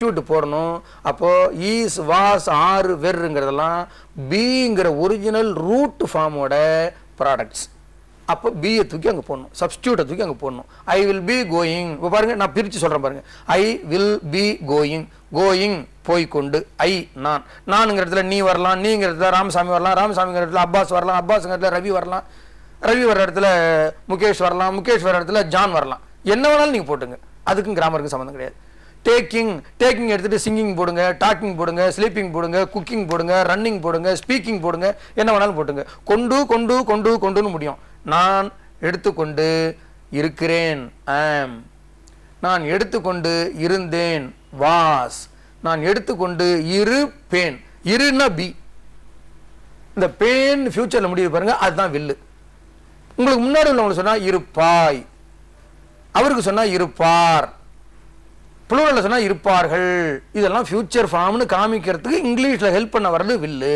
போடணும். அப்போ is was are வெர்ங்கிறதெல்லாம் பீங்கிற ஒரிஜினல் ரூட் ஃபார்மோட ப்ராடக்ட்ஸ். அப்போ பியை தூக்கி அங்கே போடணும், சப்ஸ்டியூட்டை தூக்கி அங்கே போடணும். I will be going. இப்போ பாருங்க, நான் பிரித்து சொல்கிறேன் பாருங்க. I will be going, going போய்கொண்டு, ஐ நான், நானுங்கிற இடத்துல நீ வரலாம், நீங்கிற இடத்துல ராமசாமி வரலாம், ராமசாமிங்கிற இடத்துல அப்பாஸ் வரலாம், அப்பாஸுங்கிற இடத்துல ரவி வரலாம், ரவி வர இடத்துல முகேஷ் வரலாம், முகேஷ் வர இடத்துல ஜான் வரலாம். என்ன வேணாலும் நீங்கள் போட்டுங்க, அதுக்கும் கிராமருக்கு சம்மந்தம் கிடையாது. டேக்கிங், டேக்கிங் எடுத்துகிட்டு சிங்கிங் போடுங்க, டாக்கிங் போடுங்க, ஸ்லீப்பிங் போடுங்க, குக்கிங் போடுங்க, ரன்னிங் போடுங்க, ஸ்பீக்கிங் போடுங்க, என்ன வேணாலும் போட்டுங்க. கொண்டு கொண்டு கொண்டு கொண்டுன்னு முடியும். நான் எடுத்துக்கொண்டு இருக்கிறேன், ஆம். நான் எடுத்துக்கொண்டு இருந்தேன், வாஸ். நான் எடுத்துக்கொண்டு இருப்பேன், இருன்னா பி. இந்த பேன் ஃபியூச்சரில் முடிவு பாருங்க, அதுதான் வில்லு. உங்களுக்கு முன்னாடி உள்ளவங்களுக்கு சொன்னா இருப்பாய், அவருக்கு சொன்னா இருப்பார், புளூரல்ல சொன்னா இருப்பார்கள். இதெல்லாம் ஃபியூச்சர் ஃபார்ம்னு காமிக்கிறதுக்கு இங்கிலீஷ்ல ஹெல்ப் பண்ண வர்றது வில்லு.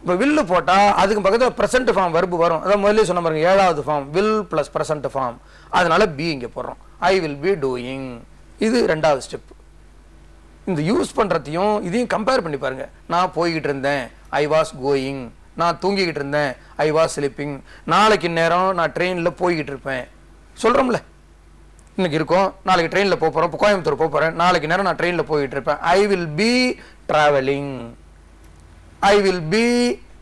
இப்போ வில்லு போட்டா அதுக்கு பக்கத்தில் ப்ரெசன்ட் ஃபார்ம் வர்பு வரும். அதான் முதல்ல சொன்ன பாருங்க, 7வது form will plus present form. அதனால பி இங்கே போடுறோம். I will be doing. இது 2வது ஸ்டெப். இந்த யூஸ் பண்றதையும் இதையும் கம்பேர் பண்ணி பாருங்க. நான் போய்கிட்டு இருந்தேன், ஐ வாஸ் கோயிங். நான் தூங்கிக்கிட்டு இருந்தேன், ஐ வாஸ் ஸ்லீப்பிங். நாளைக்கு நேரம் நான் ட்ரெயினில் போய்கிட்டு இருப்பேன் சொல்கிறோம்ல. இன்னைக்கு இருக்கோம், நாளைக்கு ட்ரெயினில் போகிறோம், இப்போ கோயம்புத்தூர் போகிறேன், நாளைக்கு நேரம் நான் ட்ரெயினில் போய்கிட்டு இருப்பேன். ஐ will B travelling, I will B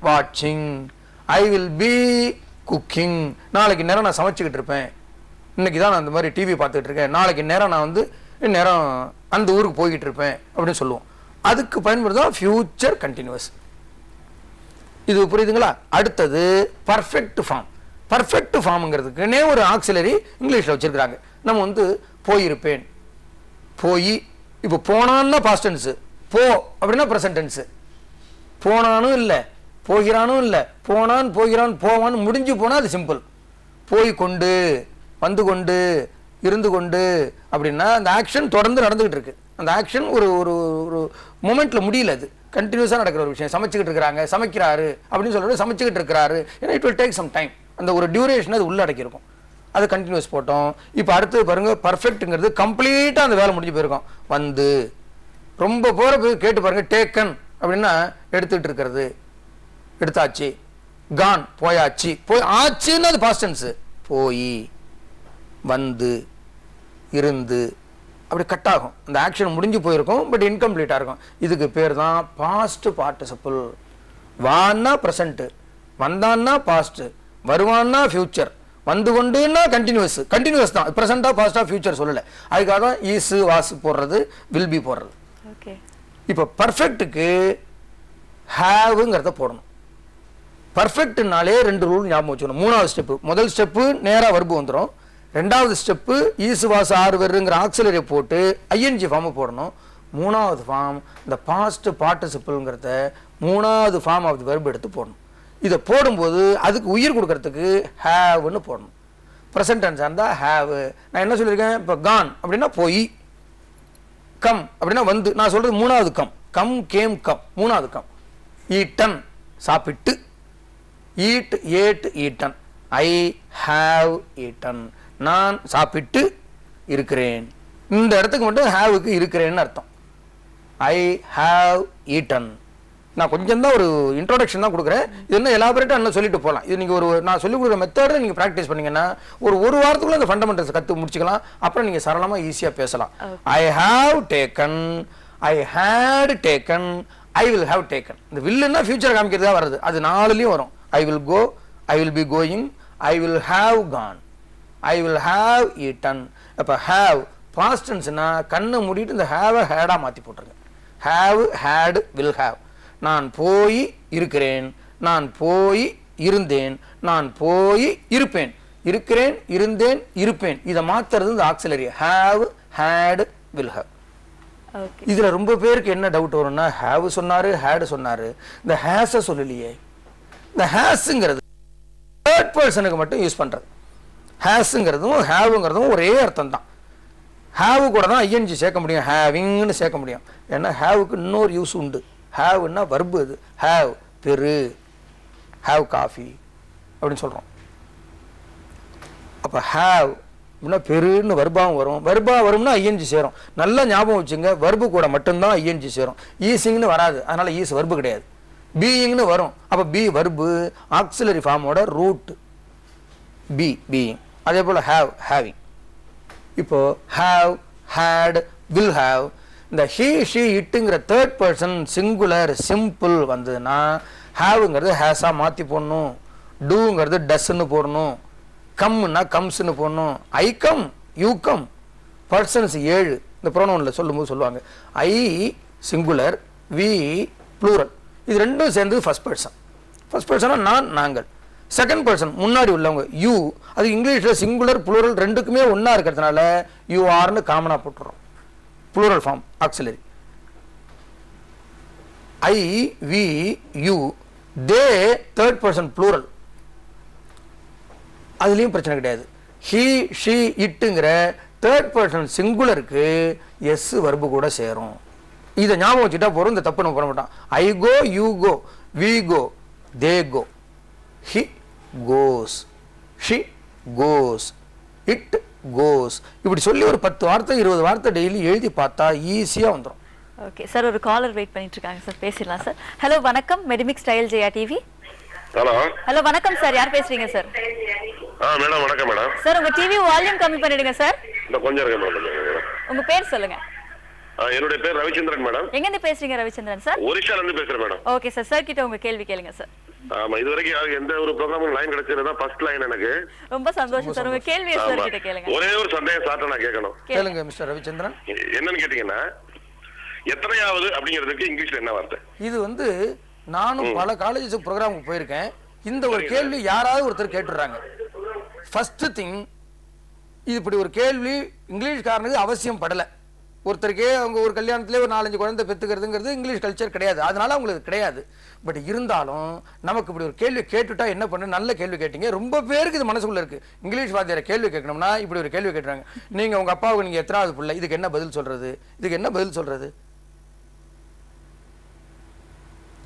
வாட்சிங், ஐ வில் பி குக்கிங். நாளைக்கு நேரம் நான் சமைச்சிக்கிட்டு இருப்பேன், இன்னைக்கு தான் நான் அந்த மாதிரி டிவி பார்த்துக்கிட்டு இருக்கேன், நாளைக்கு நேரம் நான் வந்து நேரம் அந்த ஊருக்கு போய்கிட்டு இருப்பேன் அப்படின்னு சொல்லுவோம். அதுக்கு பயன்படுதான் ஃபியூச்சர் கண்டினியூஸ். இது புரியுதுங்களா? அடுத்தது பர்ஃபெக்ட் ஃபார்ம். பர்ஃபெக்ட் ஃபார்ம்ங்கிறதுக்குன்னே ஒரு ஆக்சிலரி இங்கிலீஷில் வச்சிருக்கிறாங்க. நம்ம வந்து போயிருப்பேன், போய். இப்போ போனான்னா பாஸ்ட் டென்ஸ், போ அப்படின்னா ப்ரெசன்ட் டென்ஸ். போனானும் இல்லை, போகிறானும் இல்லை, போனான் போகிறான் போவான்னு முடிஞ்சு போனால் அது சிம்பிள். போய் கொண்டு, வந்து கொண்டு, இருந்து கொண்டு அப்படின்னா அந்த ஆக்ஷன் தொடர்ந்து நடந்துகிட்டு இருக்கு. அந்த ஆக்ஷன் ஒரு ஒரு ஒரு மொமெண்ட்ல முடியல, அது கண்டினியூஸாக நடக்கிற ஒரு விஷயம். சமைச்சிக்கிட்டு இருக்கிறாங்க, சமைக்கிறாரு அப்படின்னு சொல்லிட்டு சமைச்சிக்கிட்டு இருக்கிறாரு. ஏன்னா it will take some time. அந்த ஒரு டியூரேஷன் அது உள்ள அடக்கியிருக்கும். அது கண்டினியூஸ் போட்டோம். இப்போ அடுத்தது பாருங்க, பர்ஃபெக்ட்ங்கிறது கம்ப்ளீட்டாக அந்த வேலை முடிஞ்சு போயிருக்கும். வந்து ரொம்ப போகிற போய் கேட்டு பாருங்க. டேக்கன் அப்படின்னா எடுத்துக்கிட்டு இருக்கிறது, எடுத்தாச்சு. கான் போயாச்சு, போய் ஆச்சுன்னு அது பாஸ்ட் டென்ஸ். போய், வந்து, இருந்து, அப்படி கட் ஆகும். அந்த ஆக்ஷன் முடிஞ்சு போயிருக்கும், பட் இன்கம்ப்ளீட்டாக இருக்கும். இதுக்கு பேர் தான் பாஸ்ட் பார்ட்டிசிபிள். வான்னா ப்ரெசன்ட், வந்தான்னா பாஸ்ட், வருவான்னா ஃபியூச்சர், வந்து கொண்டுன்னா கண்டினியூஸ். கண்டினியூஸ் தான், ப்ரெசென்ட்டா பாஸ்டா ஃபியூச்சர் சொல்லலை. அதுக்காக தான் ஈஸ் வாஸ் போடுறது, வில் பி போடுறது. இப்போ பர்ஃபெக்ட்டுக்கு ஹேவுங்கிறத போடணும். பர்ஃபெக்ட்னாலே 2 ரூல் ஞாபகம் வச்சுக்கணும். 3வது ஸ்டெப்பு. முதல் ஸ்டெப்பு நேராக வர்பு வந்துடும். 2வது ஸ்டெப்பு ஈஸ் வாஸ் ஆர் வெர்ங்கிற ஆக்சிலரி போட்டு ஐஎன்ஜி ஃபார்மை போடணும். 3வது ஃபார்ம் இந்த பாஸ்ட் பார்ட்டிசிபிள்ங்கிறத 3வது ஃபார்ம் ஆஃப் தி வெர்ப் எடுத்து போடணும். இதை போடும்போது அதுக்கு உயிர் கொடுக்கறதுக்கு ஹேவ்னு போடணும். ப்ரெசன்ட் டென்ஸாக இருந்தால் ஹேவ். நான் என்ன சொல்லியிருக்கேன், இப்போ கான் அப்படின்னா போய், கம் அப்படின்னா வந்து. நான் சொல்கிறது 3வது கம். கம், கேம், கம், 3வது கம். ஈட்டன் சாப்பிட்டு, eat, ate, eaten. I have eaten. நான் சாப்பிட்டு இருக்கிறேன். இந்த இடத்துக்கு மட்டும் ஹேவுக்கு இருக்கிறேன்னு அர்த்தம். I have eaten. நான் கொஞ்சம் தான் ஒரு இன்ட்ரோடக்ஷன் தான் கொடுக்குறேன். இது என்ன எலாபரேட்டாக என்ன சொல்லிட்டு போகலாம். இது நீங்கள் ஒரு நான் சொல்லிக் கொடுக்குற மெத்தடில் நீங்கள் ப்ராக்டிஸ் பண்ணீங்கன்னா ஒரு வாரத்துக்குள்ள அந்த ஃபண்டமெண்டல்ஸ் கற்று முடிச்சுக்கலாம். அப்புறம் நீங்கள் சரளமாக ஈஸியாக பேசலாம். I have taken, I had taken, I will have taken. இந்த வில்லுன்னா ஃபியூச்சர் காமிக்கிறதா வருது. அது 4லையும் வரும். I will go, I will be going, I will have gone, I will have eaten. அப்போ ஹேவ் பாஸ்ட் டென்ஸ்னா கண்ணை மூடிட்டு இந்த ஹேவை ஹேடாக மாற்றி போட்டுருங்க. Have, had, will have. நான் போய் இருக்கிறேன், நான் போய் இருந்தேன், நான் போய் இருப்பேன், இருக்கிறேன், இருந்தேன், இருப்பேன். இதை மாத்துறது இந்த auxiliary. Have, had, will have. இதுல ரொம்ப பேருக்கு என்ன டவுட் வரும்னா, ஹேவ் சொன்னாரு, ஹேட் சொன்னாரு, இந்த ஹேஸ சொல்லலையே. இந்த ஹேஸுங்கிறது தேர்ட் பர்சனுக்கு மட்டும் யூஸ் பண்றது. ஹேஸுங்கிறதும் ஹேவுங்கிறதும் ஒரே அர்த்தம் தான். ஹேவு கூட தான் ஐஎன்ஜி சேர்க்க முடியும், ஹேவிங்னு சேர்க்க முடியும். ஏன்னா ஹேவுக்கு இன்னொரு யூஸ் உண்டு. ஹேவ்னா வர்பு. அது ஹேவ் பெரு, ஹேவ் காஃபி அப்படின்னு சொல்கிறோம். அப்போ ஹேவ் அப்படின்னா பெருன்னு வர்பாவும் வரும். வர்பா வரும்னா ஐஎன்ஜி சேரும். நல்லா ஞாபகம் வச்சுங்க, வர்பு கூட மட்டும்தான் ஐஎன்ஜி சேரும். ஈஸிங்னு வராது, அதனால ஈஸ் வர்பு கிடையாது. பீயிங்னு வரும். அப்போ பி வர்பு ஆக்சிலரி ஃபார்மோட ரூட் பி பீயிங். அதே போல் ஹேவ் ஹேவிங். இப்போ ஹேவ் ஹேட் வில் ஹேவ் இந்த ஹீ ஷீ இட்டுங்கிற தேர்ட் பர்சன் சிங்குலர் சிம்பிள் வந்ததுன்னா ஹேவுங்கிறது ஹேஸாக மாற்றி போடணும், டூங்கிறது டஸ்ன்னு போடணும், கம்னா கம்ஸ்ன்னு போடணும். I come you come persons 7 இந்த ப்ரோனவுனில் சொல்லும்போது சொல்லுவாங்க. ஐ சிங்குலர், வி ப்ளூரல், இது ரெண்டும் சேர்ந்து ஃபர்ஸ்ட் பர்சன். ஃபர்ஸ்ட் பர்சனாக நான் நாங்கள். செகண்ட் பர்சன் முன்னாடி உள்ளவங்க யூ. அது இங்கிலீஷில் சிங்குலர் ப்ளூரல் ரெண்டுக்குமே ஒன்றா இருக்கிறதுனால யூ ஆர்னு காமனாக போட்டுறோம். Plural form auxiliary. I we you they third person plural, அதுலேயும் பிரச்சனை கிடையாது. ஹீ ஷீ இட்டுங்கிற தேர்ட் பர்சன் சிங்குலருக்கு எஸ் வர்பு கூட சேரும். இதை ஞாபகம் வச்சுட்டா போகிறோம், இந்த தப்பு நம்ம பண்ண மாட்டோம். I go you go we go they go. He goes she goes it goes. இப்படி சொல்லி ஒரு 10 வார்த்தை 20 வார்த்தை டெய்லி எழுதி பார்த்தா ஈஸியாக வந்துடும். ஓகே சார், ஒரு காலர் வெயிட் பண்ணிட்டு இருக்காங்க சார், பேசிடலாம் சார். ஹலோ வணக்கம், Medimix style Jaya TV. Hello வணக்கம் சார், யார் பேசுறீங்க சார்? மேடம் வணக்கம் மேடம். சார் உங்க டிவி வால்யூம் கம்மி பண்ணிடுங்க சார். கொஞ்சம் இருக்கு மேடம். உங்க பேர் சொல்லுங்க. என்னுடைய பேர் ரவிச்சந்திரன் மேடம். எங்க இருந்து பேசுறீங்க ரவிச்சந்திரன் சார்? ஒரிஷால இருந்து பேசுறேன் மேடம். ஓகே சார், சார் கிட்ட உங்க கேள்வி கேளுங்க சார். ஆமா, இதுவரைக்கும் எந்த ஒரு ப்ரோகிராமும் லைன் கிடைச்சதுனா ஃபர்ஸ்ட் லைன் எனக்கு. ரொம்ப சந்தோஷம் சார், உங்க கேள்வியை சார் கிட்ட கேளுங்க. ஒரே ஒரு சந்தேகம் சார்ட்ட நான் கேட்கணும். கேளுங்க மிஸ்டர் ரவிச்சந்திரன். என்னன்னு கேட்டீங்கன்னா, எத்தனையாவது அப்படிங்கிறதுக்கு இங்கிலீஷ்ல என்ன வார்த்தை? இது நானும் பல காலேஜ் ப்ரோக்ராமுக்கு போயிருக்கேன். இந்த ஒரு கேள்வி யாராவது ஒருத்தர் கேட்டுறாங்க. ஃபர்ஸ்ட் திங், இது இப்படி ஒரு கேள்வி இங்கிலீஷ்காரனுக்கு அவசியம் படலை. ஒருத்தருக்கே அவங்க ஒரு கல்யாணத்திலே ஒரு 4-5 குழந்தை பெற்றுக்கிறதுங்கிறது இங்கிலீஷ் கல்ச்சர் கிடையாது, அதனால அவங்களுக்கு கிடையாது. பட் இருந்தாலும் நமக்கு இப்படி ஒரு கேள்வி கேட்டுட்டா என்ன பண்ணு, நல்ல கேள்வி கேட்டீங்க. ரொம்ப பேருக்கு இது மனசுக்குள்ள இருக்கு. இங்கிலீஷ் வாத்தியார கேள்வி கேட்கணும்னா இப்படி ஒரு கேள்வி கேட்டுறாங்க. நீங்க உங்க அப்பாவுக்கு நீங்க எத்தனாவது பிள்ளை, இதுக்கு என்ன பதில் சொல்றது? இதுக்கு என்ன பதில் சொல்றது?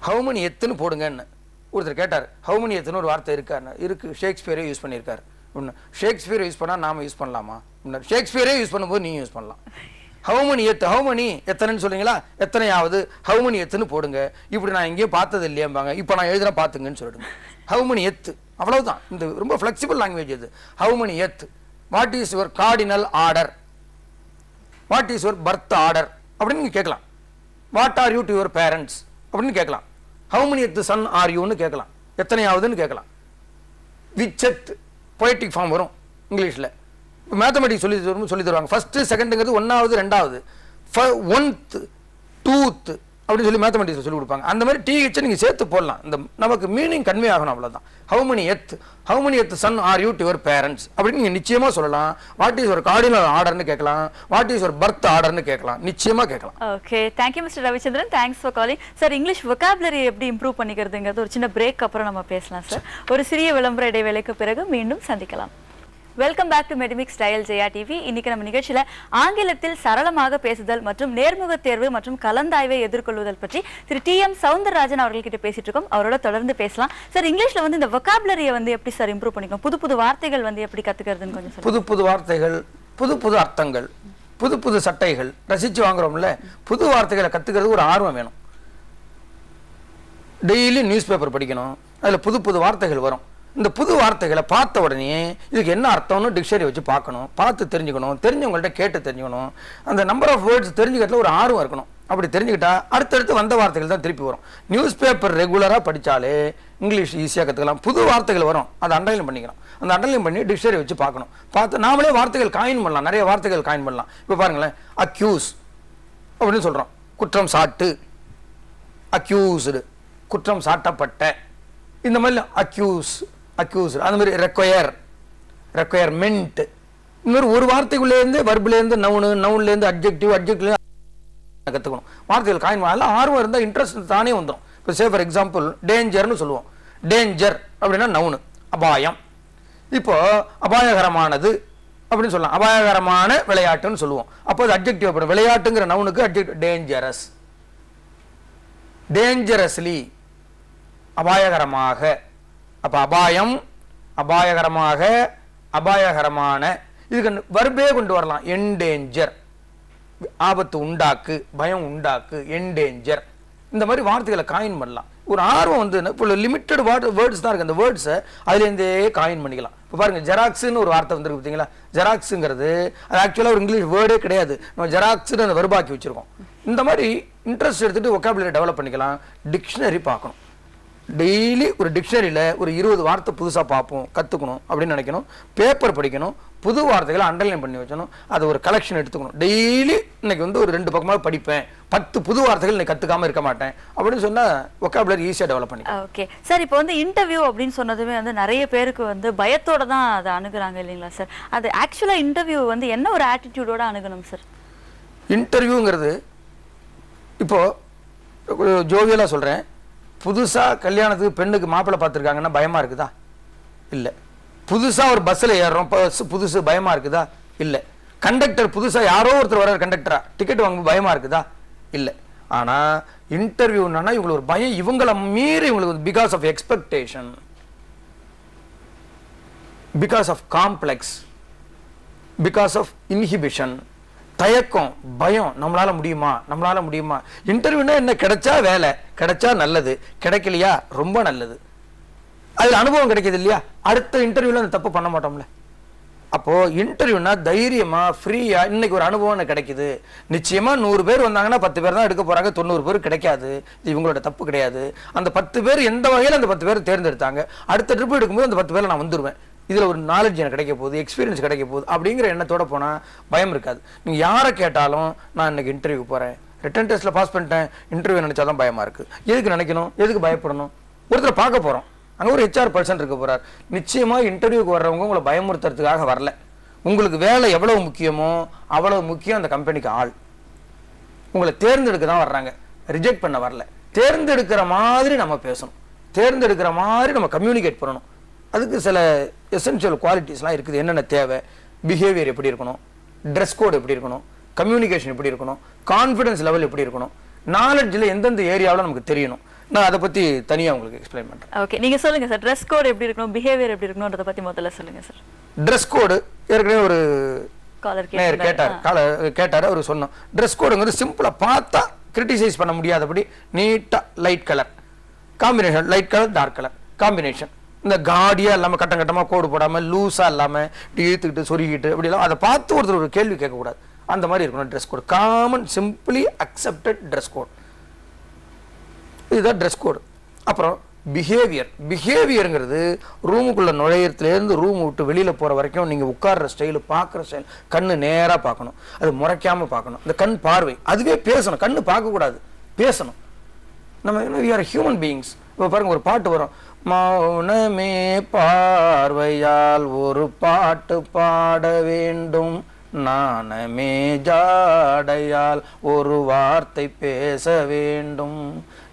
ஹவு மணி எத்துன்னு போடுங்கன்னு ஒருத்தர் கேட்டார். ஹவு மணி எத்துன்னு ஒரு வார்த்தை இருக்கான்னு. இருக்கு, ஷேக்ஸ்பியரே யூஸ் பண்ணியிருக்காரு. ஒன்று ஷேக்ஸ்பியர் யூஸ் பண்ணால் நாம யூஸ் பண்ணலாமா? ஷேக்ஸ்பியரே யூஸ் பண்ணும்போது நீ யூஸ் பண்ணலாம். ஹவு மணி எத்து, ஹவு மணி எத்தனைன்னு சொல்றீங்களா, எத்தனையாவது ஹவு மணி எத்துன்னு போடுங்க. இப்படி நான் எங்கேயும் பார்த்தது இல்லையாம்பாங்க. இப்போ நான் எழுதுனா பார்த்துங்கன்னு சொல்லிடுங்க. ஹவு மணி எத்து, அவ்வளவுதான். இந்த ரொம்ப ஃப்ளெக்சிபிள் லாங்குவேஜ் இது. ஹவு மணி எத், what is your cardinal order, what is your birth order அப்படின்னு நீங்க கேட்கலாம். What are you to your parents அப்படின்னு கேட்கலாம். How many eth son R யூன்னு கேட்கலாம். எத்தனையாவதுன்னு கேட்கலாம். விச்சத் பொய்டிக் ஃபார்ம் வரும் இங்கிலீஷில். மேத்தமெட்டிக்ஸ் சொல்லி தருவாங்க. ஃபர்ஸ்ட் செகண்டுங்கிறது 1வது 2வது, 1th 2th அப்படின்னு சொல்லி மேத்தமெட்டிக்ஸ் சொல்லி கொடுப்பாங்க. அந்த மாதிரி டிஹெச் நீங்கள் சேர்த்து போடலாம். இந்த நமக்கு மீனிங் கன்வே ஆகணும், அவ்வளோதான். How many eth son are you to your parents அப்படின்னு நீங்கள் நிச்சயமாக சொல்லலாம். வாட் இஸ் ஒரு கார்டினல் ஆர்டர்னு கேட்கலாம். வாட் இஸ் ஒரு பர்த் ஆர்டர்னு கேட்கலாம். நிச்சயமாக கேட்கலாம். Okay, thank you mister Ravichandran, thanks for calling sir. English vocabulary எப்படி இம்ப்ரூவ் பண்ணிக்கிறதுங்கிறது ஒரு சின்ன பிரேக் அப்புறம் நம்ம பேசலாம் சார். ஒரு சிறிய விளம்பர இடைவேளைக்கு பிறகு மீண்டும் சந்திக்கலாம். Welcome back to Medimix style Jaya TV. இன்னைக்கு நம்ம நிகழ்ச்சியில ஆங்கிலத்தில் சரளமாக பேசுதல் மற்றும் நேர்முக தேர்வு மற்றும் கலந்தாய்வை எதிர்கொள்வதல் பற்றி திரு TM சவுந்தரராஜன் அவர்கள்கிட்ட பேசிட்டு இருக்கோம். அவரோட தொடர்ந்து பேசலாம் சார். இங்கிலீஷ்ல இந்த வொக்காபுலரியை எப்படி சார் இம்ப்ரூவ் பண்ணிக்கணும்? புது புது வார்த்தைகள் எப்படி கத்துக்கிறதுன்னு கொஞ்சம் சொல்லுங்க. புது புது வார்த்தைகள், புது புது அர்த்தங்கள், புது புது சட்டைகள் ரசிச்சு வாங்குறோம்ல. புது வார்த்தைகளை கத்துக்கிறது ஒரு ஆர்வம் வேணும். டெய்லி நியூஸ் பேப்பர் படிக்கணும், அதுல புது புது வார்த்தைகள் வரும். இந்த புது வார்த்தைகளை பார்த்த உடனே இதுக்கு என்ன அர்த்தம்னு டிக்ஷனரி வச்சு பார்க்கணும், பார்த்து தெரிஞ்சுக்கணும், தெரிஞ்சவங்கள்ட்ட கேட்டு தெரிஞ்சுக்கணும். அந்த நம்பர் ஆஃப் வேர்ட்ஸ் தெரிஞ்சுக்கிறதுல ஒரு ஆர்வம் இருக்கணும். அப்படி தெரிஞ்சுக்கிட்டா அடுத்தடுத்து வந்த வார்த்தைகள் தான் திருப்பி வரும். நியூஸ் பேப்பர் ரெகுலராக படித்தாலே இங்கிலீஷ் ஈஸியாக கற்றுக்கலாம். புது வார்த்தைகள் வரும், அதை அண்டர்லைன் பண்ணிக்கலாம். அந்த அண்டர்லைன் பண்ணி டிக்ஷனரி வச்சு பார்க்கணும். பார்த்து நாமளே வார்த்தைகள் காயின் பண்ணலாம், நிறைய வார்த்தைகள் காயின் பண்ணலாம். இப்போ பாருங்களேன், அக்யூஸ் அப்படின்னு சொல்கிறோம், குற்றம் சாட்டு. அக்யூஸ்டு, குற்றம் சாட்டப்பட்ட. இந்த மாதிரி அக்யூஸ், அந்த மாதிரி ரெக்வயர்மெண்ட். இன்னொரு ஒரு வார்த்தைக்குள்ளேருந்து வர்புலேருந்து நவுன்லேருந்து அட்ஜெக்டிவ்லேருந்து கற்றுக்கணும். வார்த்தைகள் காயின் பண்ணலாம். ஆர்வம் இருந்தால் இன்ட்ரெஸ்ட் தானே வந்துடும். இப்போ சே ஃபார் எக்ஸாம்பிள் டேஞ்சர்னு சொல்லுவோம். டேஞ்சர் அப்படின்னா நவுனு, அபாயம். இப்போ அபாயகரமானது அப்படின்னு சொல்லலாம். அபாயகரமான விளையாட்டுன்னு சொல்லுவோம். அப்போ அது அட்ஜெக்டிவ் அப்படி. விளையாட்டுங்கிற நவுனுக்கு அட்ஜெக்டிவ் டேஞ்சரஸ், டேஞ்சரஸ்லி, அபாயகரமாக. அப்ப அபாயம், அபாயகரமாக, அபாயகரமான. இதுக்கு வர்பே கொண்டு வரலாம். என்டேஞ்சர், ஆபத்து உண்டாக்கு, பயம் உண்டாக்கு, என்டேஞ்சர், இந்த மாதிரி வார்த்தைகளை காயின் பண்ணலாம். ஒரு ஆர்வம் வந்து இப்போ லிமிட்டட் வேர்ட்ஸ் தான் இருக்கு. அந்த வேர்ட்ஸை அதுலேருந்தே காயின் பண்ணிக்கலாம். இப்போ பாருங்க, ஜெராக்ஸ்னு ஒரு வார்த்தை வந்துருக்கு பார்த்தீங்களா? ஜெராக்ஸுங்கிறது அது ஆக்சுவலாக ஒரு இங்கிலீஷ் வேர்டே கிடையாது. நம்ம ஜெராக்ஸ்னு அந்த வெர்பாக்கி வச்சிருக்கோம். இந்த மாதிரி இன்ட்ரெஸ்ட் எடுத்துட்டு ஒக்காபுலரி டெவலப் பண்ணிக்கலாம். டிக்ஷனரி பார்க்கணும். டெய்லி ஒரு டிக்ஷனரியில் ஒரு 20 வார்த்தை புதுசாக பார்ப்போம், கற்றுக்கணும் அப்படின்னு நினைக்கணும். பேப்பர் படிக்கணும், புது வார்த்தைகளை அண்டர்லைன் பண்ணி வச்சணும். அது ஒரு கலெக்ஷன் எடுத்துக்கணும். டெய்லி இன்னைக்கு வந்து ஒரு 2 பக்கமாக படிப்பேன், 10 புது வார்த்தைகள் இன்னைக்கு கற்றுக்காமல் இருக்க மாட்டேன் அப்படின்னு சொன்னால் ஒக்காபுலரி ஈஸியாக டெவலப் பண்ணிக்கலாம். ஓகே சார், இப்போ வந்து இன்டர்வியூ அப்படின்னு சொன்னதுமே வந்து நிறைய பேருக்கு வந்து பயத்தோட தான் அதை அணுகுறாங்க இல்லைங்களா சார்? அது ஆக்சுவலாக இன்டர்வியூ வந்து என்ன ஒரு ஆட்டிடியூடோட அணுகணும் சார்? இன்டர்வியூங்கிறது இப்போது ஜோவியலாக சொல்கிறேன், புதுசாக கல்யாணத்துக்கு பெண்ணுக்கு மாப்பிள்ளை பார்த்துருக்காங்கன்னா பயமாக இருக்குதா? இல்லை. புதுசாக ஒரு பஸ்ஸில் ஏறுறோம், புதுசு பயமாக இருக்குதா? இல்லை. கண்டக்டர் புதுசாக யாரோ ஒருத்தர் வர்றார் கண்டக்டரா, டிக்கெட் வாங்க பயமாக இருக்குதா? இல்லை. ஆனால் இன்டர்வியூன்னா இவங்களுக்கு ஒரு பயம், இவங்களை மீறி இவங்களுக்கு because of expectation, because of complex, because of inhibition, தயக்கம், பயம், நம்மளால முடியுமா. இன்டர்வியூனா என்ன? கிடைச்சா வேலை, கிடைச்சா நல்லது, கிடைக்கலையா ரொம்ப நல்லது. அதுல அனுபவம் கிடைக்குது இல்லையா? அடுத்த இன்டர்வியூல அந்த தப்பு பண்ண மாட்டோம்ல. அப்போ இன்டர்வியூனா தைரியமா ஃப்ரீயா, இன்னைக்கு ஒரு அனுபவம் எனக்கு கிடைக்குது, நிச்சயமா 100 பேர் வந்தாங்கன்னா 10 பேர் தான் எடுக்க போறாங்க, 90 பேர் கிடைக்காது. இது இவங்களோட தப்பு கிடையாது. அந்த 10 பேர் எந்த வகையில் அந்த 10 பேர் தேர்ந்தெடுத்தாங்க, அடுத்த ட்ரிப் எடுக்கும்போது அந்த 10 பேர்ல நான் வந்துருவேன், இதுல ஒரு நாலேஜ் எனக்கு கிடைக்க போகுது, எக்ஸ்பீரியன்ஸ் கிடைக்க போகுது அப்படிங்கிற எண்ணத்தோட போனா பயம் இருக்காது. நீங்க யாரை கேட்டாலும் நான் இன்னைக்கு இன்டர்வியூ போறேன், ரிட்டன் டெஸ்ட்ல பாஸ் பண்ணிட்டேன், இன்டர்வியூ நினைச்சாதான் பயமா இருக்கு. எதுக்கு நினைக்கணும், எதுக்கு பயப்படணும்? ஒருத்தர் பார்க்க போறோம், அங்க ஒரு HR பர்சன் இருக்க போறார். நிச்சயமா இன்டர்வியூக்கு வர்றவங்க உங்களை பயமுறுத்துறதுக்காக வரல. உங்களுக்கு வேலை எவ்வளவு முக்கியமோ அவ்வளவு முக்கியம் அந்த கம்பெனிக்கு ஆள். உங்களை தேர்ந்தெடுக்க தான் வர்றாங்க, ரிஜெக்ட் பண்ண வரல. தேர்ந்தெடுக்கிற மாதிரி நம்ம பேசணும், தேர்ந்தெடுக்கிற மாதிரி நம்ம கம்யூனிகேட் பண்ணணும். அதுக்கு சில எசென்ஷியல் குவாலிட்டிஸ்லாம் இருக்குது. என்னென்ன தேவை, பிஹேவியர் எப்படி இருக்கணும், ட்ரெஸ் கோட் எப்படி இருக்கணும், கம்யூனிகேஷன் எப்படி இருக்கணும், கான்ஃபிடன்ஸ் லெவல் எப்படி இருக்கணும், நாலேஜில் எந்தெந்த ஏரியாவில் நமக்கு தெரியணும். நான் அதை பற்றி தனியாக உங்களுக்கு எக்ஸ்பிளைன் பண்ணுறேன். ஓகே, நீங்கள் சொல்லுங்கள் சார். ட்ரெஸ் கோட் எப்படி இருக்கணும், பிஹேவியர் எப்படி இருக்கணும்ன்றதை பற்றி முதல்ல சொல்லுங்கள் சார். ட்ரெஸ் கோடு ஏற்கனவே ஒரு காலர் கேட்டார், அவர் சொன்னோம். ட்ரெஸ் கோடுங்கிறது சிம்பிளாக பார்த்தா கிரிட்டிசைஸ் பண்ண முடியாதபடி நீட்டாக light colour combination, light colour dark colour combination, இந்த காடியாக இல்லாமல் கட்டம் கட்டமாக கோடு போடாமல் லூஸாக இல்லாமல் இப்படி இழுத்துக்கிட்டு சொருகிட்டு அப்படிலாம் அதை பார்த்து ஒருத்தர் ஒரு கேள்வி கேட்கக்கூடாது. அந்த மாதிரி இருக்கணும் dress code. Common simply accepted dress code, இதுதான் ட்ரெஸ் கோடு. அப்புறம் பிஹேவியருங்கிறது ரூமுக்குள்ள நுழையிறதுலேருந்து ரூம் விட்டு வெளியில் போகிற வரைக்கும் நீங்கள் உட்கார்ற ஸ்டைலு, பார்க்குற ஸ்டைல், கண்ணு நேராக பார்க்கணும், அது முறைக்காமல் பார்க்கணும். இந்த கண் பார்வை அதுவே பேசணும், கண்ணு பார்க்கக்கூடாது, பேசணும். நம்ம என்ன, வி ஆர் ஹியூமன் பீயிங்ஸ். இப்போ பாருங்க, ஒரு பாட்டு வரும், மௌனமே பார்வையால் ஒரு பாட்டு பாட வேண்டும், நாணமே ஜாடையால் ஒரு வார்த்தை பேச வேண்டும்.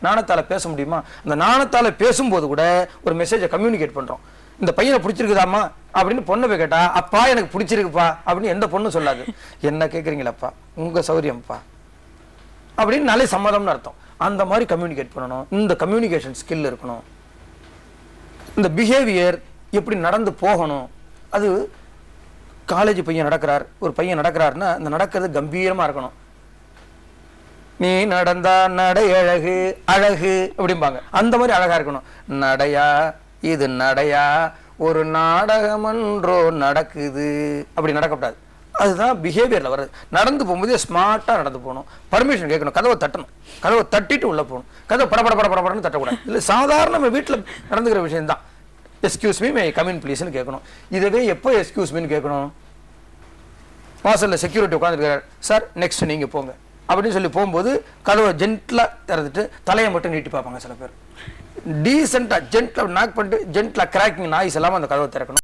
நாணத்தால பேச முடியுமா? அந்த நாணத்தால பேசும்போது கூட ஒரு மெசேஜை கம்யூனிகேட் பண்றோம். இந்த பையனை பிடிச்சிருக்குதாமா அப்படின்னு பொண்ணை போய் கேட்டா, அப்பா எனக்கு பிடிச்சிருக்குப்பா அப்படின்னு எந்த பொண்ணும் சொல்லாது. என்ன கேட்குறீங்களாப்பா, உங்க சௌரியம்ப்பா அப்படின்னு நாளே சம்மதம்னு அர்த்தம். அந்த மாதிரி கம்யூனிகேட் பண்ணணும். இந்த கம்யூனிகேஷன் ஸ்கில் இருக்கணும். இந்த பிஹேவியர் எப்படி நடந்து போகணும், அது காலேஜ் பையன் நடக்கிறார், ஒரு பையன் நடக்கிறாருன்னா அந்த நடக்கிறது கம்பீரமா இருக்கணும். நீ நடந்தா நடை அழகு அழகு அப்படிம்பாங்க, அந்த மாதிரி அழகா இருக்கணும். நடையா இது நடையா, ஒரு நாடகமன்றோ நடக்குது அப்படி நடக்கக்கூடாது. அதுதான் பிஹேவியர்ல வருது. நடந்து போகும்போது ஸ்மார்ட்டா நடந்து போகணும். பர்மிஷன் கேட்கணும், கதவை தட்டணும், கதவை தட்டிட்டு உள்ள போகணும். கதவை படப்படன்னு தட்டக்கூடாது. இல்லை சாதாரண நம்ம வீட்டில் நடந்துக்கிற விஷயம் தான். Excuse me, may come in ப்ளீஸ்னு கேட்கணும். இதவே எப்போ எஸ்கியூஸ் மீன்னு கேட்கணும், வாசல்ல செக்யூரிட்டி உட்காந்துருக்காரு, சார் நெக்ஸ்ட் நீங்க போங்க அப்படின்னு சொல்லி போகும்போது கதவை ஜென்ட்லா திறந்துட்டு தலையை மட்டும் நீட்டி பார்ப்பாங்க சில பேர். டீசெண்டா ஜென்ட்லா நாக் பண்ணிட்டு ஜென்ட்லா கிராக்கிங் நாய்ஸ் இல்லாமல் அந்த கதவை திறக்கணும்.